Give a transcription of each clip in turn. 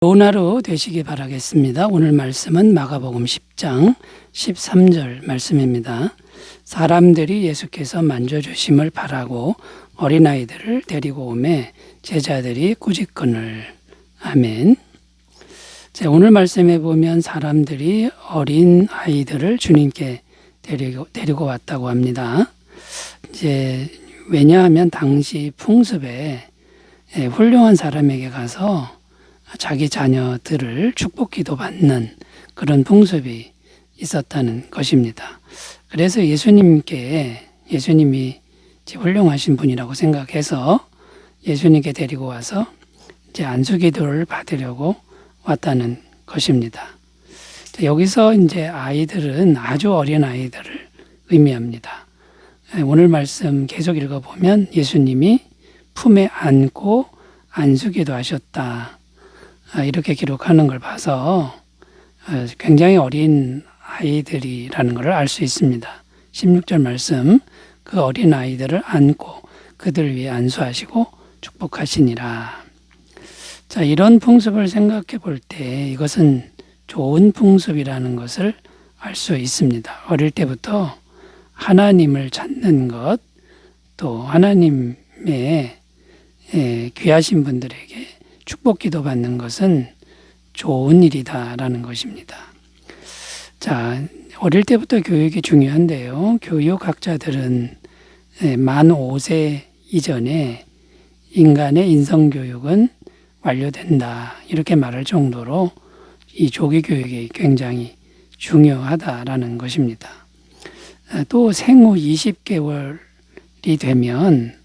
좋은 하루 되시기 바라겠습니다. 오늘 말씀은 마가복음 10장 13절 말씀입니다. 사람들이 예수께서 만져주심을 바라고 어린아이들을 데리고 오매 제자들이 꾸짖거늘. 아멘. 자, 오늘 말씀에 보면 사람들이 어린 아이들을 주님께 데리고 왔다고 합니다. 왜냐하면 당시 풍습에 훌륭한 사람에게 가서 자기 자녀들을 축복기도 받는 그런 풍습이 있었다는 것입니다. 그래서 예수님이 훌륭하신 분이라고 생각해서 예수님께 데리고 와서 안수기도를 받으려고 왔다는 것입니다. 여기서 아이들은 아주 어린 아이들을 의미합니다. 오늘 말씀 계속 읽어보면 예수님이 품에 안고 안수기도 하셨다. 이렇게 기록하는 걸 봐서 굉장히 어린 아이들이라는 것을 알 수 있습니다. 16절 말씀, 그 어린 아이들을 안고 그들 위에 안수하시고 축복하시니라. 자, 이런 풍습을 생각해 볼 때 이것은 좋은 풍습이라는 것을 알 수 있습니다. 어릴 때부터 하나님을 찾는 것, 또 하나님의 귀하신 분들에게 축복기도 받는 것은 좋은 일이다라는 것입니다. 자, 어릴 때부터 교육이 중요한데요. 교육학자들은 만 5세 이전에 인간의 인성교육은 완료된다. 이렇게 말할 정도로 이 조기 교육이 굉장히 중요하다라는 것입니다. 또 생후 20개월이 되면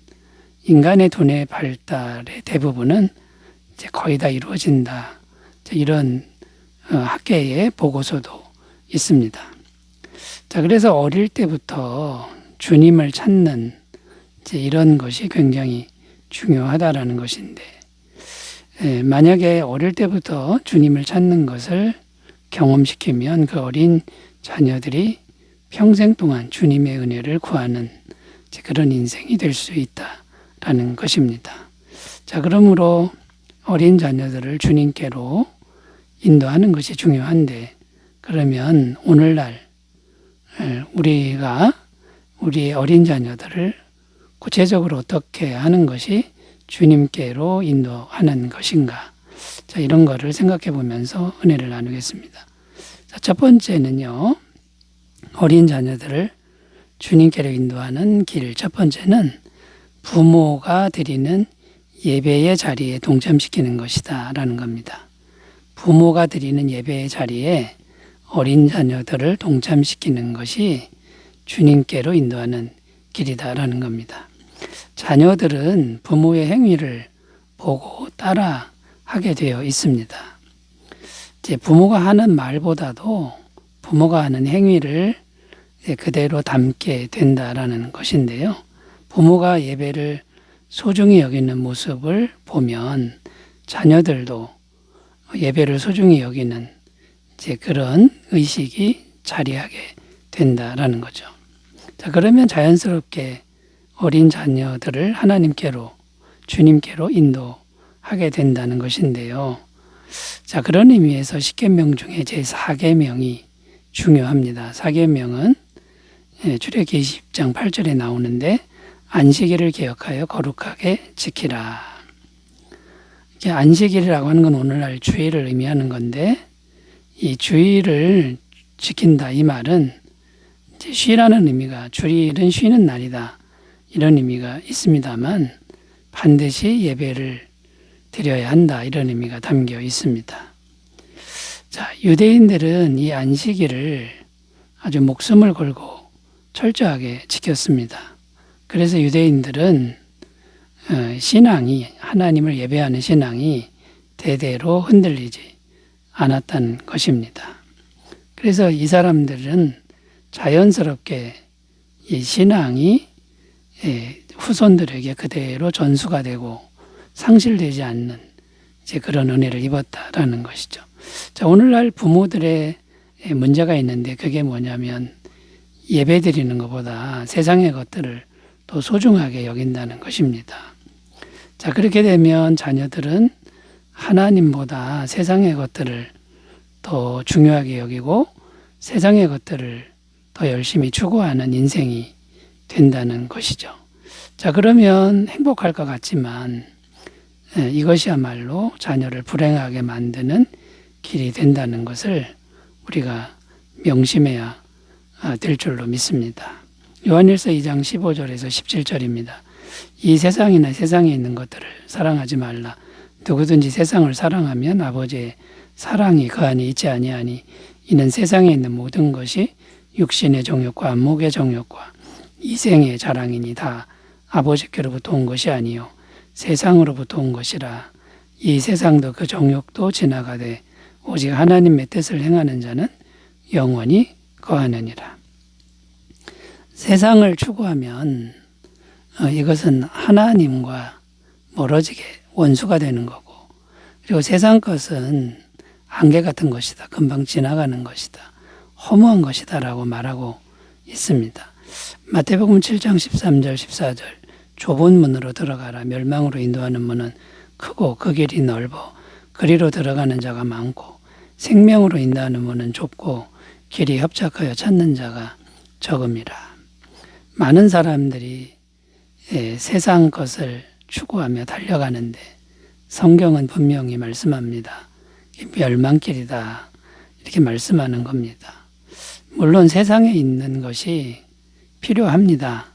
인간의 두뇌 발달의 대부분은 거의 다 이루어진다. 이런 학계의 보고서도 있습니다. 자, 그래서 어릴 때부터 주님을 찾는 이런 것이 굉장히 중요하다라는 것인데, 만약에 어릴 때부터 주님을 찾는 것을 경험시키면 그 어린 자녀들이 평생 동안 주님의 은혜를 구하는 그런 인생이 될 수 있다라는 것입니다. 자, 그러므로 어린 자녀들을 주님께로 인도하는 것이 중요한데, 그러면 오늘날 우리가 우리의 어린 자녀들을 구체적으로 어떻게 하는 것이 주님께로 인도하는 것인가? 자, 이런 거를 생각해 보면서 은혜를 나누겠습니다. 자, 첫 번째는요, 어린 자녀들을 주님께로 인도하는 길. 첫 번째는 부모가 드리는 예배의 자리에 동참시키는 것이다 라는 겁니다. 부모가 드리는 예배의 자리에 어린 자녀들을 동참시키는 것이 주님께로 인도하는 길이다라는 겁니다. 자녀들은 부모의 행위를 보고 따라 하게 되어 있습니다. 부모가 하는 말보다도 부모가 하는 행위를 그대로 담게 된다라는 것인데요. 부모가 예배를 소중히 여기는 모습을 보면 자녀들도 예배를 소중히 여기는 그런 의식이 자리하게 된다라는 거죠. 자, 그러면 자연스럽게 어린 자녀들을 하나님께로, 주님께로 인도하게 된다는 것인데요. 자, 그런 의미에서 10계명 중에 제4계명이 중요합니다. 4계명은 출애굽기 20장 8절에 나오는데, 안식일을 기억하여 거룩하게 지키라. 안식일이라고 하는 건 오늘날 주일을 의미하는 건데, 이 주일을 지킨다 이 말은 쉬라는 의미가, 주일은 쉬는 날이다 이런 의미가 있습니다만, 반드시 예배를 드려야 한다 이런 의미가 담겨 있습니다. 자, 유대인들은 이 안식일을 아주 목숨을 걸고 철저하게 지켰습니다. 그래서 유대인들은 신앙이, 하나님을 예배하는 신앙이 대대로 흔들리지 않았다는 것입니다. 그래서 이 사람들은 자연스럽게 이 신앙이 후손들에게 그대로 전수가 되고 상실되지 않는 그런 은혜를 입었다라는 것이죠. 자, 오늘날 부모들의 문제가 있는데, 그게 뭐냐면 예배 드리는 것보다 세상의 것들을 더 소중하게 여긴다는 것입니다. 자, 그렇게 되면 자녀들은 하나님보다 세상의 것들을 더 중요하게 여기고 세상의 것들을 더 열심히 추구하는 인생이 된다는 것이죠. 자, 그러면 행복할 것 같지만 이것이야말로 자녀를 불행하게 만드는 길이 된다는 것을 우리가 명심해야 될 줄로 믿습니다. 요한일서 2장 15절에서 17절입니다. 이 세상이나 세상에 있는 것들을 사랑하지 말라. 누구든지 세상을 사랑하면 아버지의 사랑이 그 안에 있지 아니하니 이는 세상에 있는 모든 것이 육신의 정욕과 안목의 정욕과 이생의 자랑이니 다 아버지께로부터 온 것이 아니요 세상으로부터 온 것이라. 이 세상도 그 정욕도 지나가되 오직 하나님의 뜻을 행하는 자는 영원히 거하느니라. 세상을 추구하면 이것은 하나님과 멀어지게 원수가 되는 거고, 그리고 세상 것은 안개 같은 것이다, 금방 지나가는 것이다, 허무한 것이다 라고 말하고 있습니다. 마태복음 7장 13절 14절 좁은 문으로 들어가라. 멸망으로 인도하는 문은 크고 그 길이 넓어 그리로 들어가는 자가 많고 생명으로 인도하는 문은 좁고 길이 협착하여 찾는 자가 적음이라. 많은 사람들이 세상 것을 추구하며 달려가는데 성경은 분명히 말씀합니다. 멸망길이다 이렇게 말씀하는 겁니다. 물론 세상에 있는 것이 필요합니다.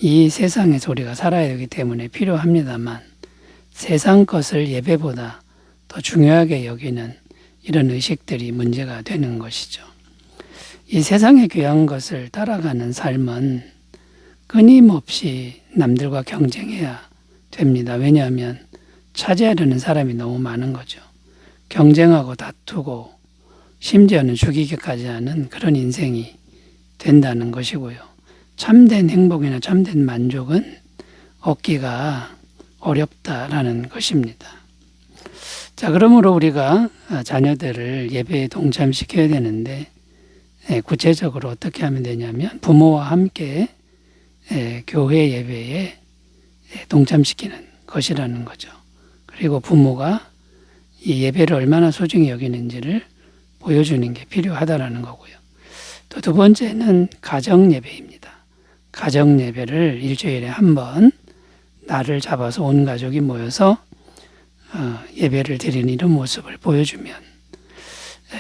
이 세상에서 우리가 살아야 되기 때문에 필요합니다만 세상 것을 예배보다 더 중요하게 여기는 이런 의식들이 문제가 되는 것이죠. 이 세상의 귀한 것을 따라가는 삶은 끊임없이 남들과 경쟁해야 됩니다. 왜냐하면 차지하려는 사람이 너무 많은 거죠. 경쟁하고 다투고 심지어는 죽이기까지 하는 그런 인생이 된다는 것이고요. 참된 행복이나 참된 만족은 얻기가 어렵다라는 것입니다. 자, 그러므로 우리가 자녀들을 예배에 동참시켜야 되는데 구체적으로 어떻게 하면 되냐면 부모와 함께 교회 예배에 동참시키는 것이라는 거죠. 그리고 부모가 이 예배를 얼마나 소중히 여기는지를 보여주는 게 필요하다라는 거고요. 또 두 번째는 가정 예배입니다. 가정 예배를 일주일에 한 번 날을 잡아서 온 가족이 모여서 예배를 드리는 이런 모습을 보여주면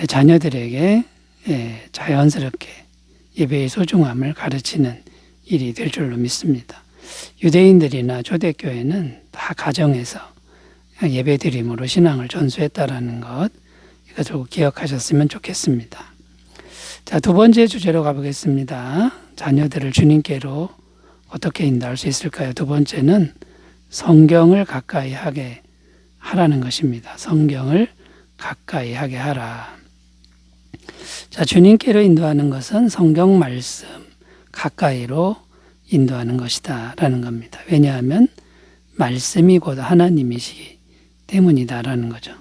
자녀들에게 자연스럽게 예배의 소중함을 가르치는 일이 될 줄로 믿습니다. 유대인들이나 초대교회는 다 가정에서 예배 드림으로 신앙을 전수했다라는 것, 이것을 기억하셨으면 좋겠습니다. 자, 두 번째 주제로 가보겠습니다. 자녀들을 주님께로 어떻게 인도할 수 있을까요? 두 번째는 성경을 가까이 하게 하라는 것입니다. 성경을 가까이 하게 하라. 자, 주님께로 인도하는 것은 성경 말씀 가까이로 인도하는 것이다 라는 겁니다. 왜냐하면 말씀이 곧 하나님이시기 때문이다 라는 거죠.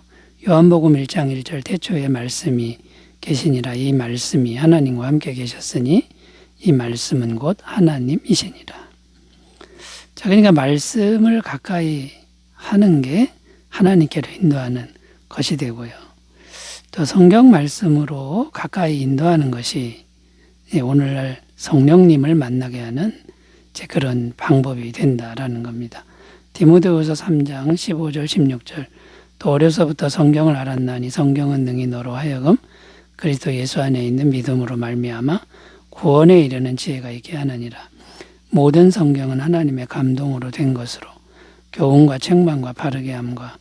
요한복음 1장 1절 태초에 말씀이 계시니라. 이 말씀이 하나님과 함께 계셨으니 이 말씀은 곧 하나님이시니라. 자, 그러니까 말씀을 가까이 하는 게 하나님께로 인도하는 것이 되고요. 또 성경 말씀으로 가까이 인도하는 것이 오늘날 성령님을 만나게 하는 그런 방법이 된다라는 겁니다. 디모데후서 3장 15절 16절 또 어려서부터 성경을 알았나니 성경은 능히 너로 하여금 그리스도 예수 안에 있는 믿음으로 말미암아 구원에 이르는 지혜가 있게 하느니라. 모든 성경은 하나님의 감동으로 된 것으로 교훈과 책망과 바르게 함과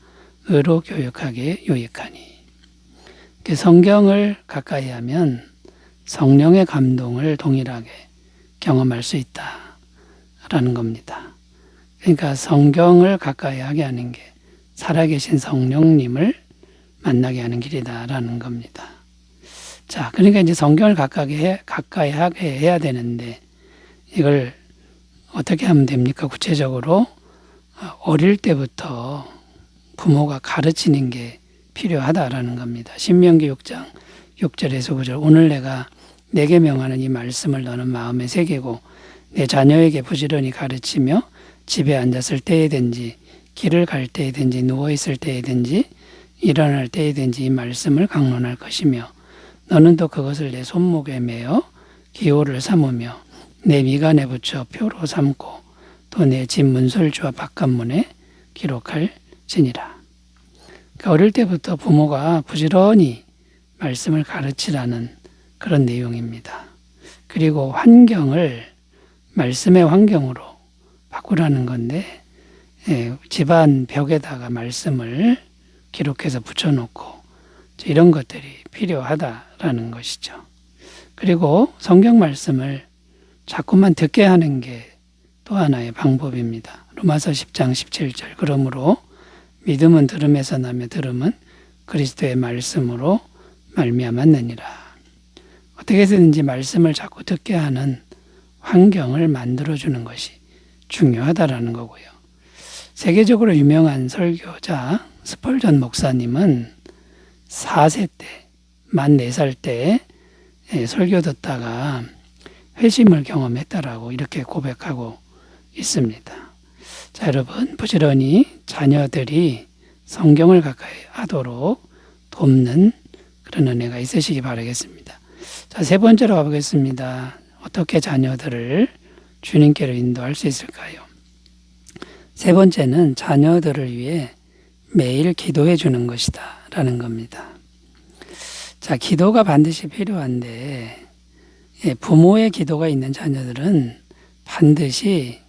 의로 교육하기에 유익하니. 성경을 가까이 하면 성령의 감동을 동일하게 경험할 수 있다라는 겁니다. 그러니까 성경을 가까이 하게 하는 게 살아계신 성령님을 만나게 하는 길이다라는 겁니다. 자, 그러니까 이제 성경을 가까이 하게 해야 되는데 이걸 어떻게 하면 됩니까? 구체적으로 어릴 때부터 부모가 가르치는 게 필요하다라는 겁니다. 신명기 6장 6절에서 9절 오늘 내가 내게 명하는 이 말씀을 너는 마음에 새기고 내 자녀에게 부지런히 가르치며 집에 앉았을 때에든지 길을 갈 때에든지 누워있을 때에든지 일어날 때이든지 이 말씀을 강론할 것이며 너는 또 그것을 내 손목에 매어 기호를 삼으며 내 미간에 붙여 표로 삼고 또 내 집 문설주와 바깥문에 기록할지니라. 그러니까 어릴 때부터 부모가 부지런히 말씀을 가르치라는 그런 내용입니다. 그리고 환경을 말씀의 환경으로 바꾸라는 건데 집안 벽에다가 말씀을 기록해서 붙여놓고 이런 것들이 필요하다라는 것이죠. 그리고 성경 말씀을 자꾸만 듣게 하는 게 또 하나의 방법입니다. 로마서 10장 17절 그러므로 믿음은 들음에서 나며 들음은 그리스도의 말씀으로 말미암았느니라. 어떻게 해서든지 말씀을 자꾸 듣게 하는 환경을 만들어주는 것이 중요하다라는 거고요. 세계적으로 유명한 설교자 스펄전 목사님은 4세 때, 만 4살 때 설교 듣다가 회심을 경험했다라고 이렇게 고백하고 있습니다. 자, 여러분 부지런히 자녀들이 성경을 가까이 하도록 돕는 그런 은혜가 있으시기 바라겠습니다. 자, 세 번째로 가보겠습니다. 어떻게 자녀들을 주님께로 인도할 수 있을까요? 세 번째는 자녀들을 위해 매일 기도해 주는 것이다 라는 겁니다. 자, 기도가 반드시 필요한데 부모의 기도가 있는 자녀들은 반드시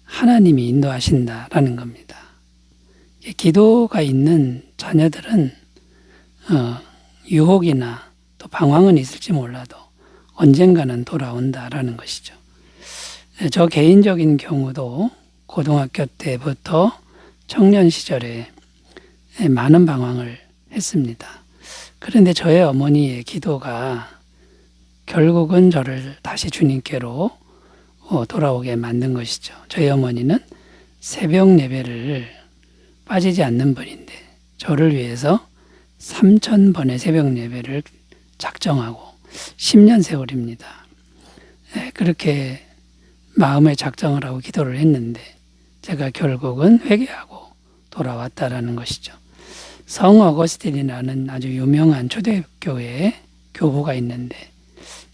하나님이 인도하신다라는 겁니다. 기도가 있는 자녀들은 유혹이나 또 방황은 있을지 몰라도 언젠가는 돌아온다라는 것이죠. 저 개인적인 경우도 고등학교 때부터 청년 시절에 많은 방황을 했습니다. 그런데 저의 어머니의 기도가 결국은 저를 다시 주님께로 돌아오게 만든 것이죠. 저희 어머니는 새벽 예배를 빠지지 않는 분인데 저를 위해서 3,000번의 새벽 예배를 작정하고 10년 세월입니다. 그렇게 마음에 작정을 하고 기도를 했는데 제가 결국은 회개하고 돌아왔다라는 것이죠. 성 어거스틴이라는 아주 유명한 초대교회의 교부가 있는데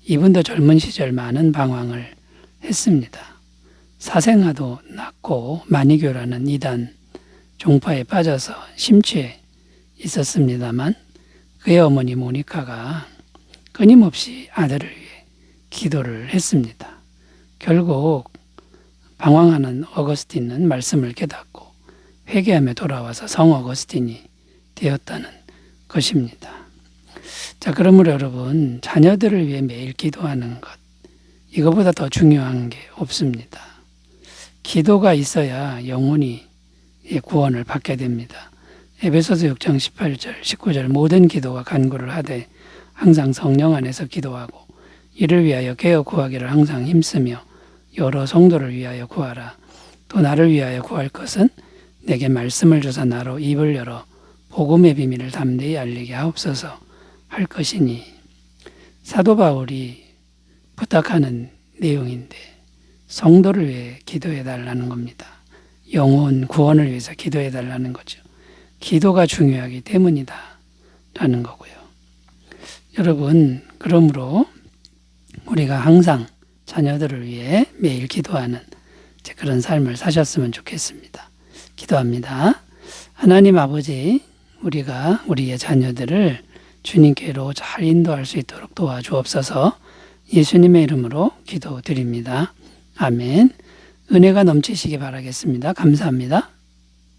이분도 젊은 시절 많은 방황을 했습니다. 사생아도 낳고 마니교라는 이단 종파에 빠져서 심취해 있었습니다만 그의 어머니 모니카가 끊임없이 아들을 위해 기도를 했습니다. 결국 방황하는 어거스틴은 말씀을 깨닫고 회개하며 돌아와서 성 어거스틴이 되었다는 것입니다. 자, 그러므로 여러분 자녀들을 위해 매일 기도하는 것 이거보다 더 중요한 게 없습니다. 기도가 있어야 영혼이 구원을 받게 됩니다. 에베소서 6장 18절 19절 모든 기도와 간구를 하되 항상 성령 안에서 기도하고 이를 위하여 깨어 구하기를 항상 힘쓰며 여러 성도를 위하여 구하라. 또 나를 위하여 구할 것은 내게 말씀을 주사 나로 입을 열어 복음의 비밀을 담대히 알리게 하옵소서 할 것이니 사도 바울이 부탁하는 내용인데 성도를 위해 기도해 달라는 겁니다. 영혼 구원을 위해서 기도해 달라는 거죠. 기도가 중요하기 때문이다 라는 거고요. 여러분 그러므로 우리가 항상 자녀들을 위해 매일 기도하는 그런 삶을 사셨으면 좋겠습니다. 기도합니다. 하나님 아버지 우리가 우리의 자녀들을 주님께로 잘 인도할 수 있도록 도와주옵소서. 예수님의 이름으로 기도드립니다. 아멘. 은혜가 넘치시기 바라겠습니다. 감사합니다.